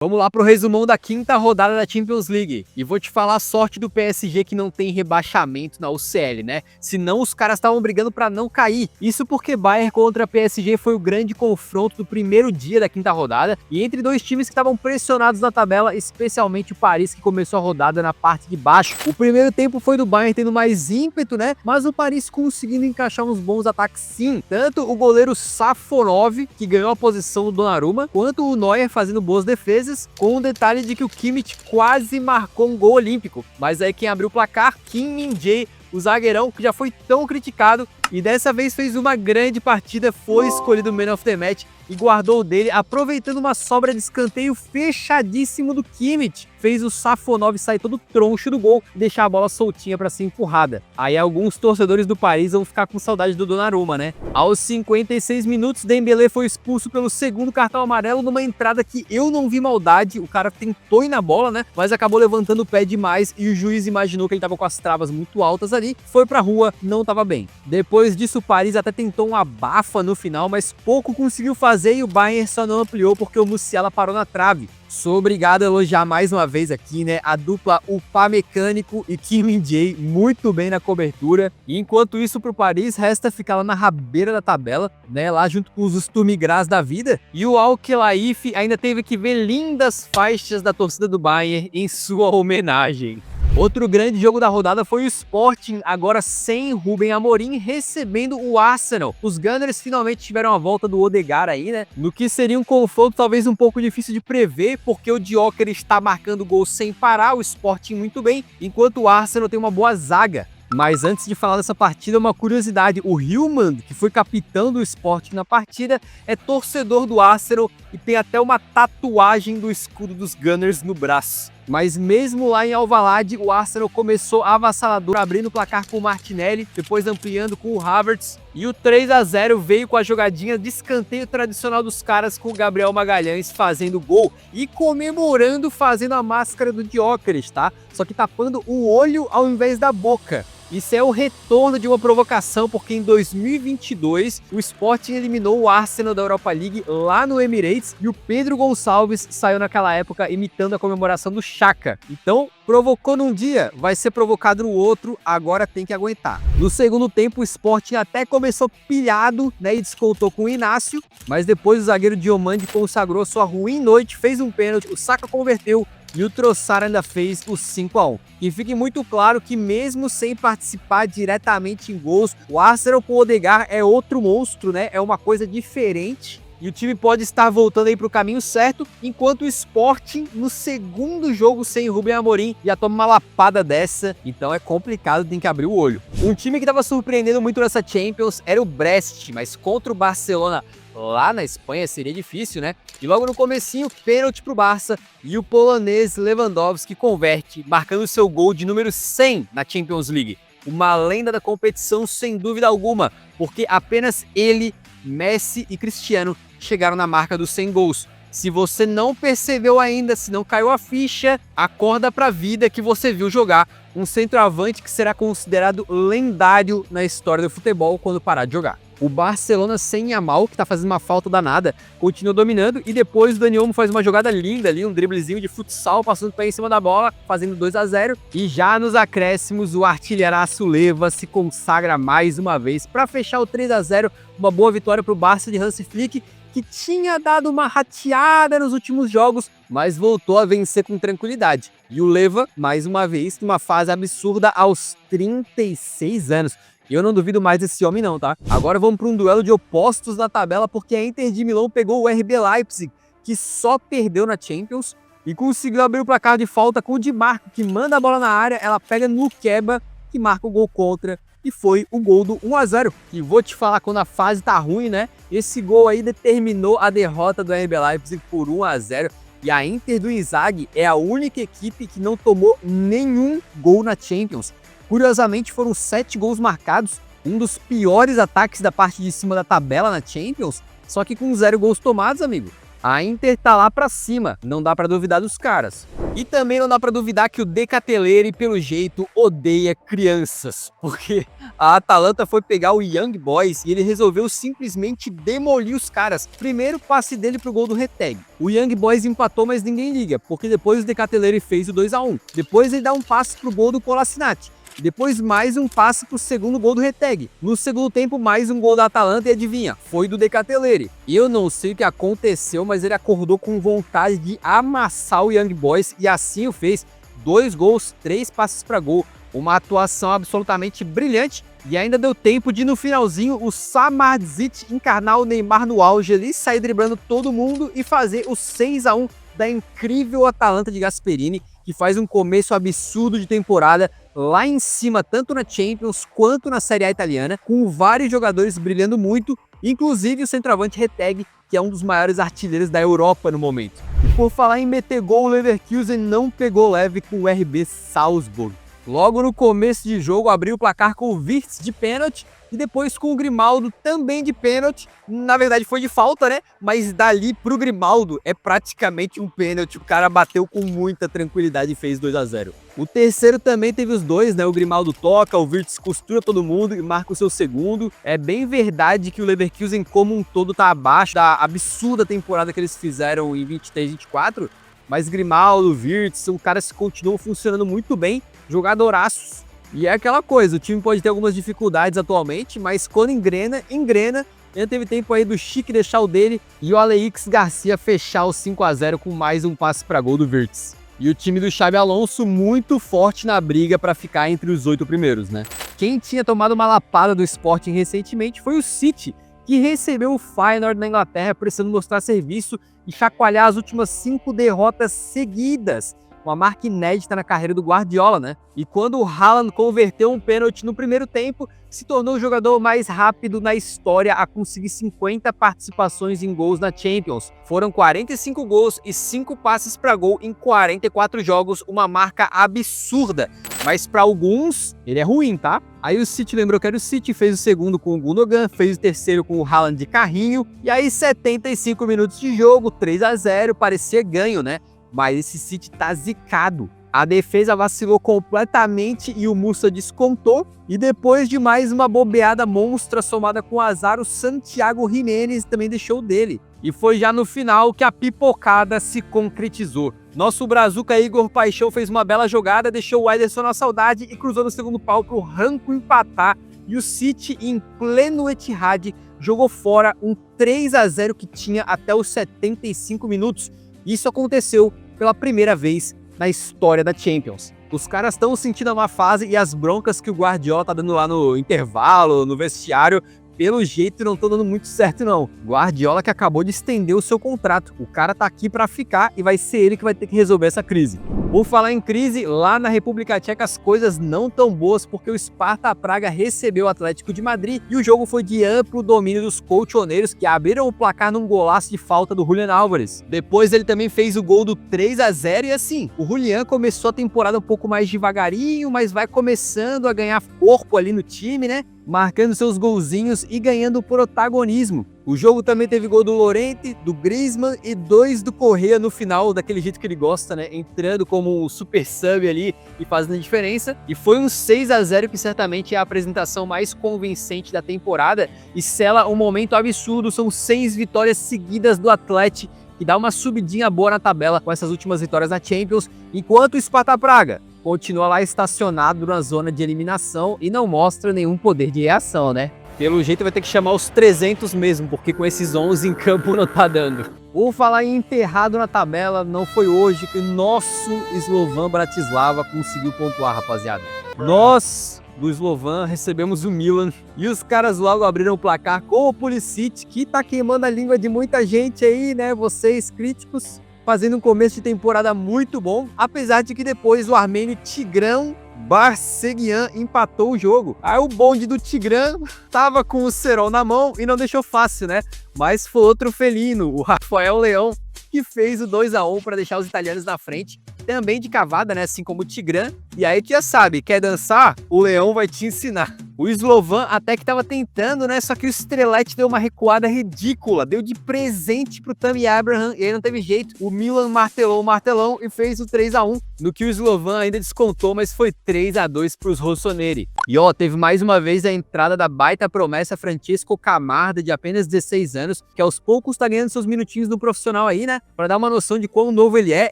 Vamos lá pro resumão da quinta rodada da Champions League. E vou te falar a sorte do PSG que não tem rebaixamento na UCL, né? Senão os caras estavam brigando pra não cair. Isso porque Bayern contra PSG foi o grande confronto do primeiro dia da quinta rodada. E entre dois times que estavam pressionados na tabela, especialmente o Paris, que começou a rodada na parte de baixo. O primeiro tempo foi do Bayern tendo mais ímpeto, né? Mas o Paris conseguindo encaixar uns bons ataques sim. Tanto o goleiro Safonov, que ganhou a posição do Donnarumma, quanto o Neuer fazendo boas defesas, com o detalhe de que o Kimmich quase marcou um gol olímpico, mas aí quem abriu o placar, Kim Min-jae, o zagueirão que já foi tão criticado e dessa vez fez uma grande partida, foi escolhido o Man of the Match e guardou o dele, aproveitando uma sobra de escanteio fechadíssimo do Kimmich. Fez o Safonov sair todo troncho do gol e deixar a bola soltinha para ser empurrada. Aí alguns torcedores do Paris vão ficar com saudade do Donnarumma, né? Aos 56 minutos, Dembélé foi expulso pelo segundo cartão amarelo numa entrada que eu não vi maldade. O cara tentou ir na bola, né? Mas acabou levantando o pé demais e o juiz imaginou que ele tava com as travas muito altas ali. Foi pra rua, não tava bem. Depois disso, o Paris até tentou um abafa no final, mas pouco conseguiu fazer e o Bayern só não ampliou porque o Musiala parou na trave. Sou obrigado a elogiar mais uma vez aqui, né, a dupla Upamecânico e Kim Min-jae muito bem na cobertura. E enquanto isso pro Paris resta ficar lá na rabeira da tabela, né, lá junto com os Sturm Graz da vida. E o Al Khelaifi ainda teve que ver lindas faixas da torcida do Bayern em sua homenagem. Outro grande jogo da rodada foi o Sporting, agora sem Ruben Amorim, recebendo o Arsenal. Os Gunners finalmente tiveram a volta do Odegaard aí, né? No que seria um confronto talvez um pouco difícil de prever, porque o Gyökeres está marcando gols sem parar, o Sporting muito bem, enquanto o Arsenal tem uma boa zaga. Mas antes de falar dessa partida, uma curiosidade, o Hillman, que foi capitão do Sporting na partida, é torcedor do Arsenal e tem até uma tatuagem do escudo dos Gunners no braço. Mas mesmo lá em Alvalade, o Arsenal começou avassalador, abrindo o placar com o Martinelli, depois ampliando com o Havertz. E o 3-0 veio com a jogadinha de escanteio tradicional dos caras, com o Gabriel Magalhães fazendo gol e comemorando fazendo a máscara do Gyökeres, tá? Só que tapando o olho ao invés da boca. Isso é o retorno de uma provocação, porque em 2022 o Sporting eliminou o Arsenal da Europa League lá no Emirates e o Pedro Gonçalves saiu naquela época imitando a comemoração do Xhaka. Então, provocou num dia, vai ser provocado no outro, agora tem que aguentar. No segundo tempo, o Sporting até começou pilhado, né, e descontou com o Inácio, mas depois o zagueiro Diomande consagrou sua ruim noite, fez um pênalti, o Saka converteu, e o Trossard ainda fez o 5-1. E fique muito claro que mesmo sem participar diretamente em gols, o Arsenal com o Odegaard é outro monstro, né? É uma coisa diferente. E o time pode estar voltando aí para o caminho certo, enquanto o Sporting, no segundo jogo sem Ruben Amorim, já toma uma lapada dessa. Então é complicado, tem que abrir o olho. Um time que estava surpreendendo muito nessa Champions era o Brest, mas contra o Barcelona lá na Espanha seria difícil, né? E logo no comecinho, pênalti pro Barça e o polonês Lewandowski converte, marcando seu gol de número 100 na Champions League. Uma lenda da competição sem dúvida alguma, porque apenas ele, Messi e Cristiano chegaram na marca dos 100 gols. Se você não percebeu ainda, se não caiu a ficha, acorda pra vida que você viu jogar um centroavante que será considerado lendário na história do futebol quando parar de jogar. O Barcelona sem Yamal, que tá fazendo uma falta danada, continua dominando e depois o Dani Olmo faz uma jogada linda ali, um driblezinho de futsal, passando o pé em cima da bola, fazendo 2-0. E já nos acréscimos, o artilheiraço Leva se consagra mais uma vez para fechar o 3-0, uma boa vitória pro Barça de Hansi Flick, que tinha dado uma rateada nos últimos jogos, mas voltou a vencer com tranquilidade. E o Leva, mais uma vez, numa fase absurda aos 36 anos. E eu não duvido mais desse homem não, tá? Agora vamos para um duelo de opostos na tabela, porque a Inter de Milão pegou o RB Leipzig, que só perdeu na Champions, e conseguiu abrir o placar de falta com o Di Marco, que manda a bola na área, ela pega no Keba, que marca o gol contra, e foi o gol do 1-0. E vou te falar, quando a fase tá ruim, né? Esse gol aí determinou a derrota do RB Leipzig por 1-0. E a Inter do Inzaghi é a única equipe que não tomou nenhum gol na Champions. Curiosamente, foram 7 gols marcados, um dos piores ataques da parte de cima da tabela na Champions, só que com 0 gols tomados, amigo. A Inter tá lá pra cima, não dá pra duvidar dos caras. E também não dá pra duvidar que o De Ketelaere, pelo jeito, odeia crianças, porque a Atalanta foi pegar o Young Boys e ele resolveu simplesmente demolir os caras. Primeiro passe dele pro gol do Retegui. O Young Boys empatou, mas ninguém liga, porque depois o De Ketelaere fez o 2-1. Depois ele dá um passe pro gol do Kolasinac. Depois mais um passe pro segundo gol do Retegui. No segundo tempo, mais um gol da Atalanta e adivinha, foi do De Ketelaere. Eu não sei o que aconteceu, mas ele acordou com vontade de amassar o Young Boys e assim o fez. 2 gols, 3 passes para gol. Uma atuação absolutamente brilhante e ainda deu tempo de no finalzinho o Samardzic encarnar o Neymar no auge ali, sair driblando todo mundo e fazer o 6-1 da incrível Atalanta de Gasperini, que faz um começo absurdo de temporada lá em cima, tanto na Champions quanto na Série A italiana, com vários jogadores brilhando muito, inclusive o centroavante Retegui, que é um dos maiores artilheiros da Europa no momento. E por falar em meter gol, o Leverkusen não pegou leve com o RB Salzburg. Logo no começo de jogo, abriu o placar com o Wirtz de pênalti e depois com o Grimaldo também de pênalti. Na verdade foi de falta, né? Mas dali pro Grimaldo é praticamente um pênalti. O cara bateu com muita tranquilidade e fez 2-0. O terceiro também teve os dois, né? O Grimaldo toca, o Wirtz costura todo mundo e marca o seu segundo. É bem verdade que o Leverkusen como um todo tá abaixo da absurda temporada que eles fizeram em 23-24. Mas Grimaldo, Wirtz, são caras que continuam funcionando muito bem, jogadoraços. E é aquela coisa, o time pode ter algumas dificuldades atualmente, mas quando engrena, engrena. Ainda teve tempo aí do Chique deixar o dele e o Aleix Garcia fechar o 5-0 com mais um passe para gol do Wirtz. E o time do Xabi Alonso muito forte na briga para ficar entre os 8 primeiros, né? Quem tinha tomado uma lapada do Sporting recentemente foi o City, que recebeu o Feyenoord na Inglaterra precisando mostrar serviço e chacoalhar as últimas 5 derrotas seguidas. Uma marca inédita na carreira do Guardiola, né? E quando o Haaland converteu um pênalti no primeiro tempo, se tornou o jogador mais rápido na história a conseguir 50 participações em gols na Champions. Foram 45 gols e 5 passes para gol em 44 jogos, uma marca absurda. Mas para alguns, ele é ruim, tá? Aí o City lembrou que era o City, fez o segundo com o Gundogan, fez o terceiro com o Haaland de carrinho. E aí 75 minutos de jogo, 3-0, parecia ganho, né? Mas esse City tá zicado. A defesa vacilou completamente e o Musa descontou. E depois de mais uma bobeada monstra somada com o azar, o Santiago Giménez também deixou dele. E foi já no final que a pipocada se concretizou. Nosso brazuca Igor Paixão fez uma bela jogada, deixou o Ederson na saudade e cruzou no segundo pau pro Ranco empatar. E o City, em pleno Etihad, jogou fora um 3-0 que tinha até os 75 minutos. Isso aconteceu pela primeira vez na história da Champions. Os caras estão sentindo uma fase e as broncas que o Guardiola tá dando lá no intervalo, no vestiário, pelo jeito não estão dando muito certo não. Guardiola que acabou de estender o seu contrato. O cara tá aqui para ficar e vai ser ele que vai ter que resolver essa crise. Por falar em crise, lá na República Tcheca as coisas não tão boas porque o Sparta Praga recebeu o Atlético de Madrid e o jogo foi de amplo domínio dos colchoneiros que abriram o placar num golaço de falta do Julián Álvares. Depois ele também fez o gol do 3-0 e assim, o Julián começou a temporada um pouco mais devagarinho, mas vai começando a ganhar corpo ali no time, né? Marcando seus golzinhos e ganhando protagonismo. O jogo também teve gol do Llorente, do Griezmann e 2 do Correa no final, daquele jeito que ele gosta, né? Entrando como um super sub ali e fazendo a diferença. E foi um 6-0 que certamente é a apresentação mais convincente da temporada e sela um momento absurdo. São 6 vitórias seguidas do Atlético, que dá uma subidinha boa na tabela com essas últimas vitórias na Champions, enquanto o Sparta Praga continua lá estacionado na zona de eliminação e não mostra nenhum poder de reação, né? Pelo jeito vai ter que chamar os 300 mesmo, porque com esses 11 em campo não tá dando. Vou falar em enterrado na tabela, não foi hoje que o nosso Slovan Bratislava conseguiu pontuar, rapaziada. Nós, do Slovan, recebemos o Milan e os caras logo abriram o placar com o Pulisic, que tá queimando a língua de muita gente aí, né? Vocês críticos, fazendo um começo de temporada muito bom, apesar de que depois o armênio Tigran Barsegian empatou o jogo. Aí o bonde do Tigran tava com o cerol na mão e não deixou fácil, né? Mas foi outro felino, o Rafael Leão, que fez o 2-1 para deixar os italianos na frente. Também de cavada, né? Assim como o Tigran. E aí tu já sabe, quer dançar? O Leão vai te ensinar. O Slovan até que tava tentando, né? Só que o Strelec deu uma recuada ridícula. Deu de presente pro Tammy Abraham e aí não teve jeito. O Milan martelou o martelão e fez o 3-1. No que o Slovan ainda descontou, mas foi 3-2 pros rossoneri. E ó, teve mais uma vez a entrada da baita promessa Francesco Camarda, de apenas 16 anos, que aos poucos tá ganhando seus minutinhos no profissional aí, né? Pra dar uma noção de quão novo ele é,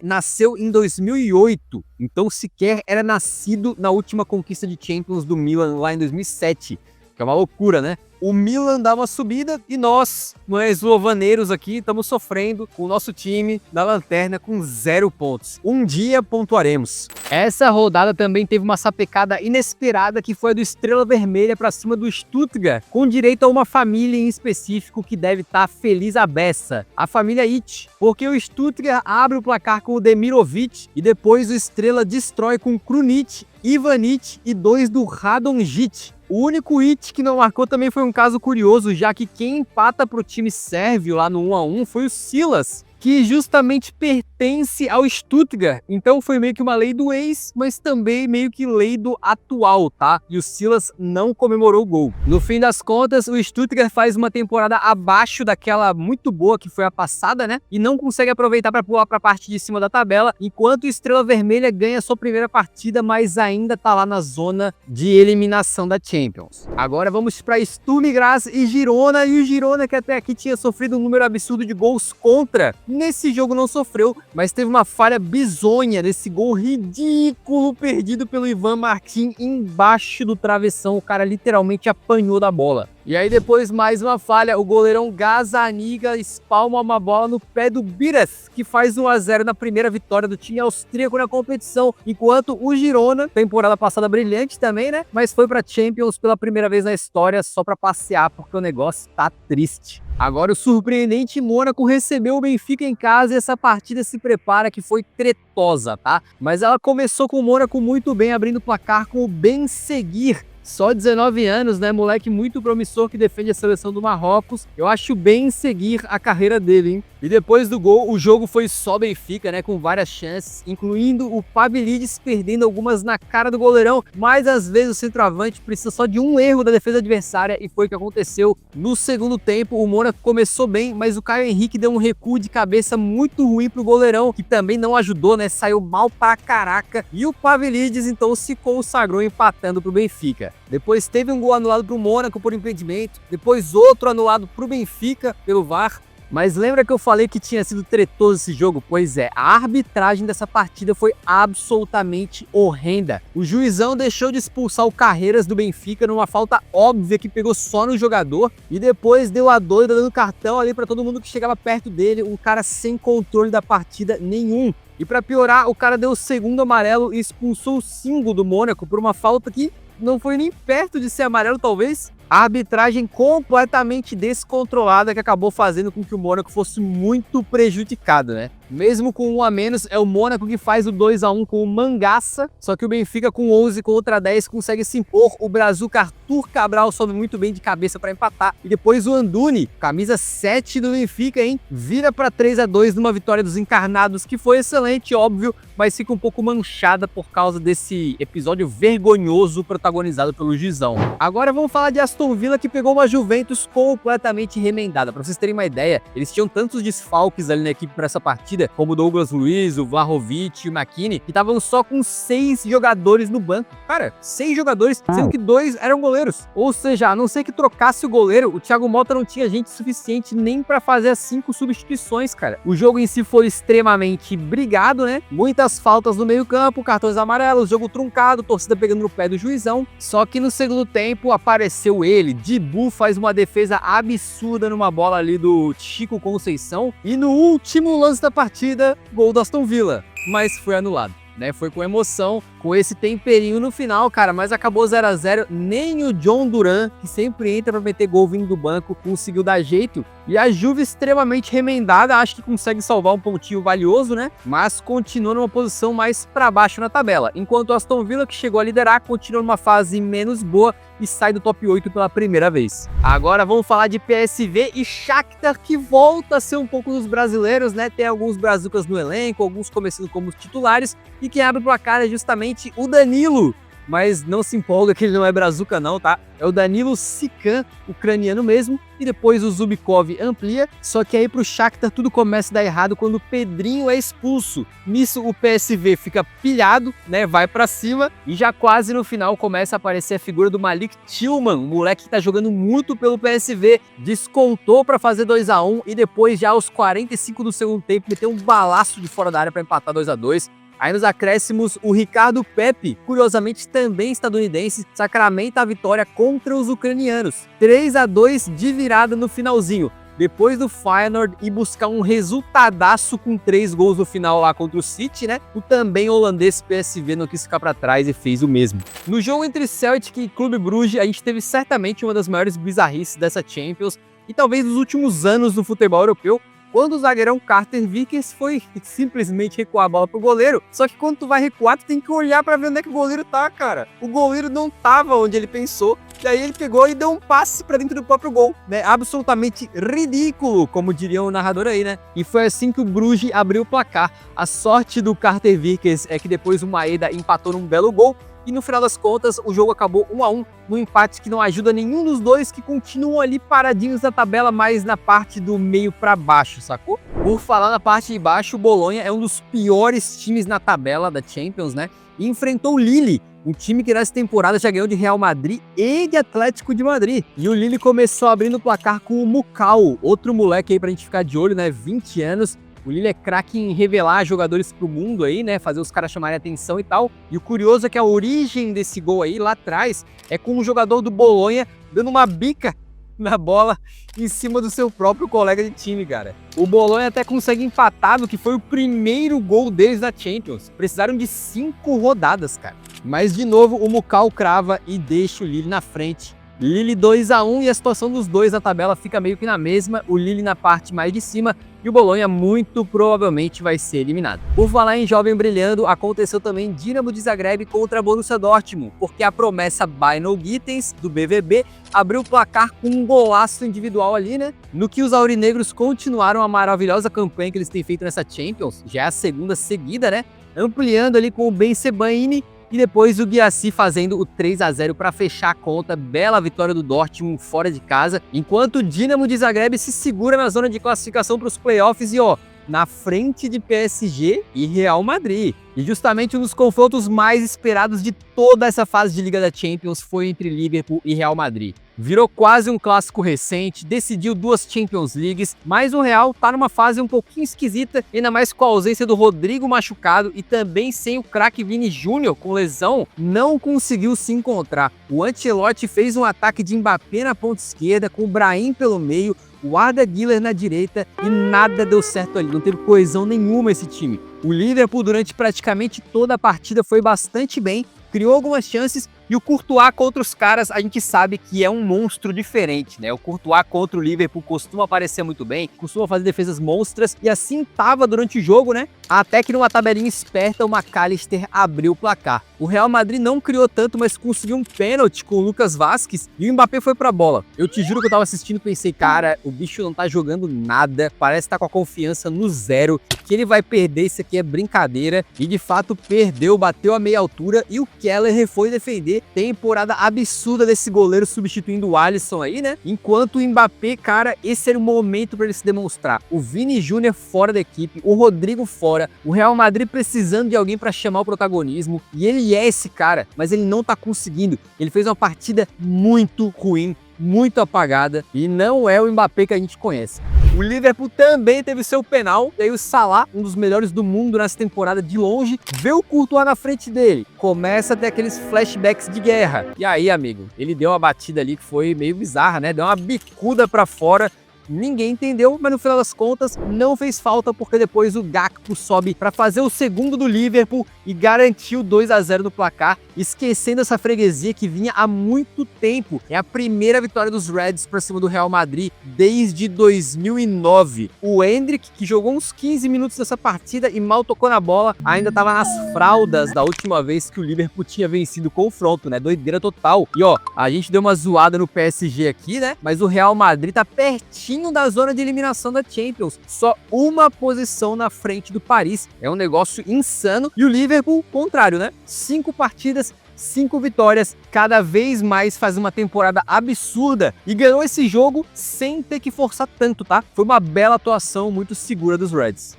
nasceu em 2008. Então sequer era nascido na última conquista de Champions do Milan lá em 2007, que é uma loucura, né? O Milan dá uma subida e nós eslovaneiros aqui, estamos sofrendo com o nosso time da lanterna com 0 pontos. Um dia pontuaremos. Essa rodada também teve uma sapecada inesperada, que foi a do Estrela Vermelha para cima do Stuttgart, com direito a uma família em específico que deve estar feliz à beça. A família It, porque o Stuttgart abre o placar com o Demirovic e depois o Estrela destrói com Krunic, Ivanic e 2 do Radonjic. O único It que não marcou também foi um caso curioso, já que quem empata pro time sérvio lá no 1-1 foi o Silas, que justamente pertence ao Stuttgart. Então foi meio que uma lei do ex, mas também meio que lei do atual, tá? E o Silas não comemorou o gol. No fim das contas, o Stuttgart faz uma temporada abaixo daquela muito boa que foi a passada, né? E não consegue aproveitar para pular para a parte de cima da tabela, enquanto o Estrela Vermelha ganha sua primeira partida, mas ainda tá lá na zona de eliminação da Champions. Agora vamos para Sturm Graz e Girona, e o Girona, que até aqui tinha sofrido um número absurdo de gols contra, nesse jogo não sofreu, mas teve uma falha bizonha nesse gol ridículo perdido pelo Ivan Martin embaixo do travessão. O cara literalmente apanhou da bola. E aí depois mais uma falha, o goleirão Gazzaniga espalma uma bola no pé do Biras, que faz 1-0 na primeira vitória do time austríaco na competição, enquanto o Girona, temporada passada brilhante também, né, mas foi pra Champions pela primeira vez na história só pra passear, porque o negócio tá triste. Agora o surpreendente Mônaco recebeu o Benfica em casa e essa partida se prepara que foi tretosa, tá? Mas ela começou com o Mônaco muito bem, abrindo o placar com o Ben Seguir. Só 19 anos, né? Moleque muito promissor que defende a seleção do Marrocos. Eu acho bem seguir a carreira dele, hein? E depois do gol, o jogo foi só Benfica, né? Com várias chances, incluindo o Pavlidis perdendo algumas na cara do goleirão. Mas às vezes o centroavante precisa só de um erro da defesa adversária e foi o que aconteceu. No segundo tempo, o Mônaco começou bem, mas o Caio Henrique deu um recuo de cabeça muito ruim pro goleirão, que também não ajudou, né? Saiu mal pra caraca. E o Pavlidis então se consagrou empatando pro Benfica. Depois teve um gol anulado pro Mônaco por impedimento, depois outro anulado pro Benfica pelo VAR. Mas lembra que eu falei que tinha sido tretoso esse jogo? Pois é, a arbitragem dessa partida foi absolutamente horrenda. O juizão deixou de expulsar o Carreiras do Benfica numa falta óbvia que pegou só no jogador e depois deu a doida dando cartão ali pra todo mundo que chegava perto dele, um cara sem controle da partida nenhum. E pra piorar, o cara deu o segundo amarelo e expulsou o Singo do Mônaco por uma falta que não foi nem perto de ser amarelo, talvez. A arbitragem completamente descontrolada que acabou fazendo com que o Mônaco fosse muito prejudicado, né? Mesmo com 1 a menos, é o Mônaco que faz o 2-1 com o Mangaça, só que o Benfica com 11 contra 10 consegue se impor. O brazuca Arthur Cabral sobe muito bem de cabeça para empatar. E depois o Anduni, camisa 7 do Benfica, hein? Vira para 3-2 numa vitória dos encarnados, que foi excelente, óbvio, mas fica um pouco manchada por causa desse episódio vergonhoso protagonizado pelo Gizão. Agora vamos falar de Aston Villa, que pegou uma Juventus completamente remendada. Para vocês terem uma ideia, eles tinham tantos desfalques ali na equipe para essa partida, como o Douglas Luiz, o Vlahovic e o McKennie, que estavam só com 6 jogadores no banco. Cara, 6 jogadores, sendo que 2 eram goleiros. Ou seja, a não ser que trocasse o goleiro, o Thiago Motta não tinha gente suficiente nem para fazer as 5 substituições, cara. O jogo em si foi extremamente brigado, né? Muitas faltas no meio-campo, cartões amarelos, jogo truncado, torcida pegando no pé do juizão. Só que no segundo tempo apareceu ele, Dibu faz uma defesa absurda numa bola ali do Chico Conceição e no último lance da partida, gol do Aston Villa, mas foi anulado, né? Foi com emoção, com esse temperinho no final, cara, mas acabou 0-0. Nem o John Duran, que sempre entra pra meter gol vindo do banco, conseguiu dar jeito. E a Juve extremamente remendada, acho que consegue salvar um pontinho valioso, né? Mas continua numa posição mais pra baixo na tabela. Enquanto o Aston Villa, que chegou a liderar, continua numa fase menos boa e sai do top 8 pela primeira vez. Agora vamos falar de PSV e Shakhtar, que volta a ser um pouco dos brasileiros, né? Tem alguns brazucas no elenco, alguns começando como titulares, e quem abre o placar é justamente o Danilo, mas não se empolga que ele não é brazuca não, tá? É o Danilo Sican, ucraniano mesmo, e depois o Zubkov amplia, só que aí pro Shakhtar tudo começa a dar errado quando o Pedrinho é expulso. Nisso o PSV fica pilhado, né, vai pra cima, e já quase no final começa a aparecer a figura do Malik Tillman, um moleque que tá jogando muito pelo PSV, descontou pra fazer 2 a 1 e depois já aos 45 do segundo tempo meteu um balaço de fora da área pra empatar 2 a 2. Aí nos acréscimos, o Ricardo Pepi, curiosamente também estadunidense, sacramenta a vitória contra os ucranianos. 3 a 2 de virada no finalzinho. Depois do Feyenoord ir buscar um resultadaço com 3 gols no final lá contra o City, né? O também holandês PSV não quis ficar para trás e fez o mesmo. No jogo entre Celtic e Clube Brugge, a gente teve certamente uma das maiores bizarrices dessa Champions e talvez dos últimos anos do futebol europeu, quando o zagueirão Carter Vickers foi simplesmente recuar a bola pro goleiro. Só que quando tu vai recuar, tu tem que olhar pra ver onde é que o goleiro tá, cara. O goleiro não tava onde ele pensou, e aí ele pegou e deu um passe pra dentro do próprio gol, né? Absolutamente ridículo, como diria o narrador aí, né? E foi assim que o Bruges abriu o placar. A sorte do Carter Vickers é que depois o Maeda empatou num belo gol, e no final das contas, o jogo acabou 1 a 1, num empate que não ajuda nenhum dos dois, que continuam ali paradinhos na tabela, mas na parte do meio para baixo, sacou? Por falar na parte de baixo, o Bolonha é um dos piores times na tabela da Champions, né? E enfrentou o Lille, um time que nessa temporada já ganhou de Real Madrid e de Atlético de Madrid. E o Lille começou abrindo o placar com o Mukau, outro moleque aí pra gente ficar de olho, né? 20 anos. O Lille é craque em revelar jogadores pro mundo aí, né? Fazer os caras chamarem atenção e tal. E o curioso é que a origem desse gol aí, lá atrás, é com um jogador do Bolonha dando uma bica na bola em cima do seu próprio colega de time, cara. O Bolonha até consegue empatar no que foi o primeiro gol deles na Champions. Precisaram de 5 rodadas, cara. Mas, de novo, o Mukau crava e deixa o Lille na frente. Lille 2 a 1 e a situação dos dois na tabela fica meio que na mesma, o Lille na parte mais de cima e o Bolonha muito provavelmente vai ser eliminado. Por falar em jovem brilhando, aconteceu também Dinamo de Zagreb contra Borussia Dortmund, porque a promessa Bayno Gittens, do BVB, abriu o placar com um golaço individual ali, né? No que os aurinegros continuaram a maravilhosa campanha que eles têm feito nessa Champions, já é a segunda seguida, né? Ampliando ali com o Ben Sebaini, e depois o Guiassi fazendo o 3 a 0 para fechar a conta. Bela vitória do Dortmund fora de casa, enquanto o Dinamo de Zagreb se segura na zona de classificação para os playoffs e ó, na frente de PSG e Real Madrid. E justamente um dos confrontos mais esperados de toda essa fase de Liga da Champions foi entre Liverpool e Real Madrid. Virou quase um clássico recente, decidiu 2 Champions Leagues, mas o Real tá numa fase um pouquinho esquisita, ainda mais com a ausência do Rodrigo machucado e também sem o craque Vini Júnior com lesão, não conseguiu se encontrar. O Ancelotti fez um ataque de Mbappé na ponta esquerda, com o Brahim pelo meio, o Arda Güler na direita e nada deu certo ali, não teve coesão nenhuma esse time. O Liverpool durante praticamente toda a partida foi bastante bem, criou algumas chances e o Courtois contra os caras a gente sabe que é um monstro diferente, né? O Courtois contra o Liverpool costuma aparecer muito bem, costuma fazer defesas monstras e assim tava durante o jogo, né? Até que numa tabelinha esperta o McAllister abriu o placar. O Real Madrid não criou tanto, mas conseguiu um pênalti com o Lucas Vazquez e o Mbappé foi pra bola. Eu te juro que eu tava assistindo e pensei, cara, o bicho não tá jogando nada, parece que tá com a confiança no zero, que ele vai perder, isso aqui é brincadeira. E de fato perdeu, bateu a meia altura e o Keller foi defender. Temporada absurda desse goleiro substituindo o Alisson aí, né? Enquanto o Mbappé, cara, esse era o momento para ele se demonstrar. O Vini Júnior fora da equipe, o Rodrigo fora, o Real Madrid precisando de alguém para chamar o protagonismo. E ele é esse cara, mas ele não tá conseguindo. Ele fez uma partida muito ruim, muito apagada e não é o Mbappé que a gente conhece. O Liverpool também teve seu penal, e aí o Salah, um dos melhores do mundo nessa temporada de longe, vê o Courtois na frente dele, começa a ter aqueles flashbacks de guerra. E aí, amigo, ele deu uma batida ali que foi meio bizarra, né? Deu uma bicuda pra fora. Ninguém entendeu, mas no final das contas não fez falta porque depois o Gakpo sobe para fazer o segundo do Liverpool e garantiu 2 a 0 no placar, esquecendo essa freguesia que vinha há muito tempo. É a primeira vitória dos Reds para cima do Real Madrid desde 2009. O Endrick, que jogou uns 15 minutos dessa partida e mal tocou na bola, ainda estava nas fraldas da última vez que o Liverpool tinha vencido o confronto, né? Doideira total. E ó, a gente deu uma zoada no PSG aqui, né? Mas o Real Madrid tá pertinho da zona de eliminação da Champions, só uma posição na frente do Paris, é um negócio insano. E o Liverpool, contrário, né? 5 partidas, 5 vitórias, cada vez mais faz uma temporada absurda e ganhou esse jogo sem ter que forçar tanto, tá? Foi uma bela atuação muito segura dos Reds.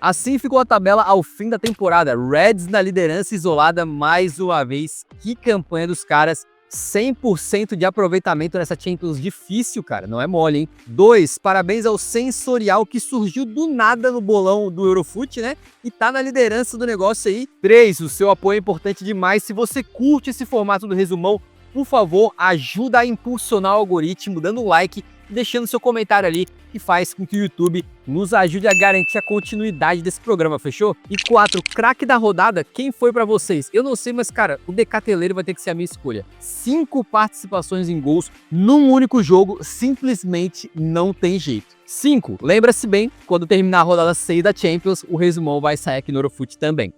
Assim ficou a tabela ao fim da temporada. Reds na liderança isolada mais uma vez. Que campanha dos caras. 100% de aproveitamento nessa Champions difícil, cara, não é mole, hein? 2, parabéns ao Sensorial, que surgiu do nada no bolão do Eurofoot, né? E tá na liderança do negócio aí. 3, o seu apoio é importante demais. Se você curte esse formato do resumão, por favor, ajuda a impulsionar o algoritmo, dando um like e deixando seu comentário ali, que faz com que o YouTube nos ajude a garantir a continuidade desse programa, fechou? E 4, craque da rodada, quem foi pra vocês? Eu não sei, mas cara, o Decateleiro vai ter que ser a minha escolha. 5 participações em gols num único jogo, simplesmente não tem jeito. 5, lembra-se bem, quando terminar a rodada 6 da Champions, o resumão vai sair aqui no Eurofoot também.